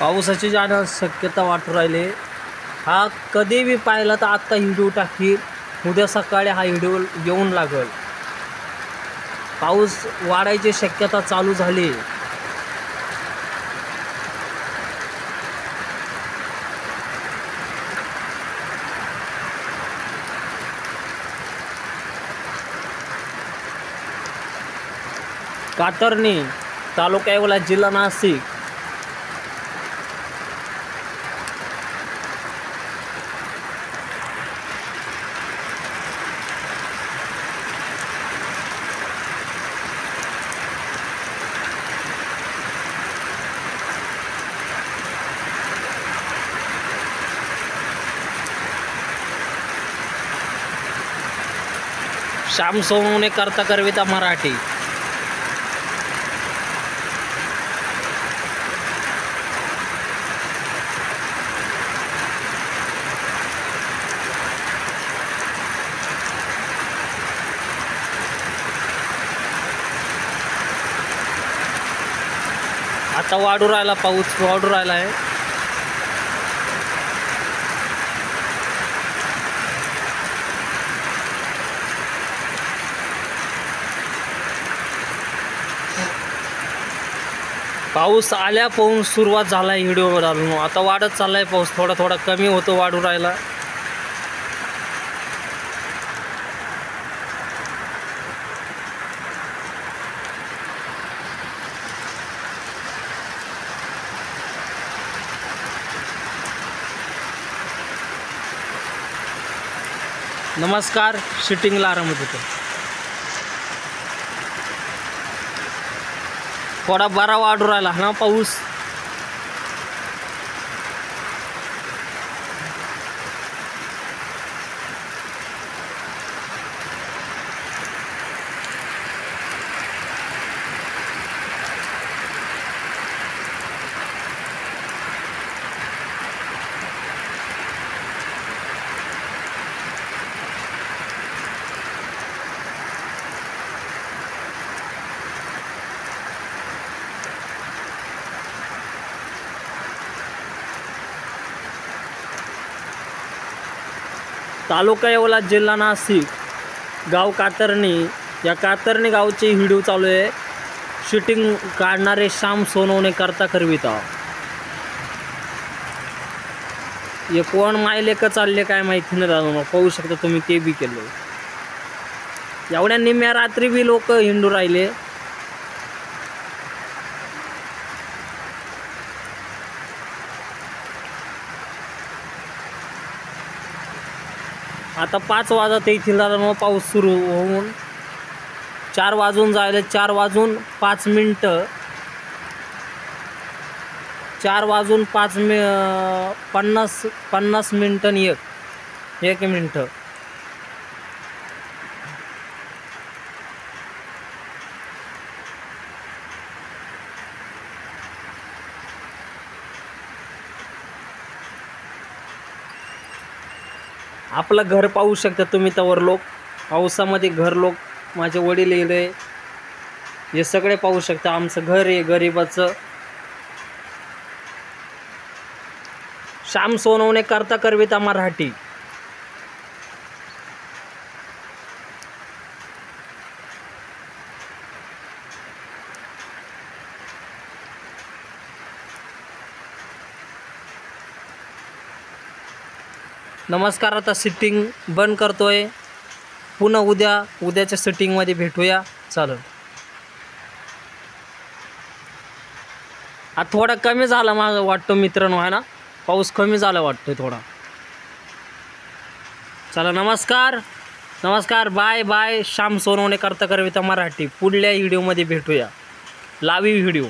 पावसाची जाणं शक्यता वाटू राहिली। हा कधी बी पाहिला तर आत्ता व्हिडिओ टाकील, उद्या सकाळी हा व्हिडिओ येऊन लागल। पाऊस वाढायची शक्यता चालू झाली। कातरणी तालुका येवला जिल्हा नाशिक। श्याम सोनवणे करता करविता मराठी। आता वाढू राहिला, पाऊस वाढू राहिला आहे। पाऊस आल्या पाहून सुरुवात झालाय व्हिडिओ घालून। आता वाढत चाललाय पाऊस, थोडा थोडा कमी होतो, वाढू राहिला। नमस्कार, शूटिंगला आराम होतो। थोडा बरा वाढू राहिला ना पाऊस। तालुका येवला जिल्हा नाशिक, गाव कातरणी। या कातरणी गावचे व्हिडिओ चालू आहे। शूटिंग काढणारे श्याम सोनवणे करता करविता। हे कोण मायलेक चालले काय माहिती नाही दादा, पाहू शकता तुम्ही, ते बी केलं। एवढ्या निम्या रात्री बी लोक हिंडू राहिले। आता 5 वाजत येतील दादा, मग पाऊस सुरू होऊन 4 वाजून जायला, 4 वाजून 5 मिनटं, 4 वाजून 50 मिनटं आणि 1 मिनटं। आपलं घर पाहू शकता तुम्ही, तवर लोक पावसामध्ये घर, लोक माझे वडील येले, हे सगळे पाहू शकता। आमचं घर आहे गरिबाचं। श्याम सोनवणे करता करविता मराठी। नमस्कार, आता सेटिंग बंद करतोय, पुन्हा उद्याच्या सेटिंगमध्ये भेटूया। चालेल। आता थोडा कमी झाला माझं वाटतं मित्रांनो, आहे ना, पाऊस कमी झाला वाटतोय थोडा। चला, नमस्कार नमस्कार, बाय बाय। श्याम सोनवणे करता करविता मराठी। पुढल्या व्हिडिओमध्ये भेटूया, लावी व्हिडिओ।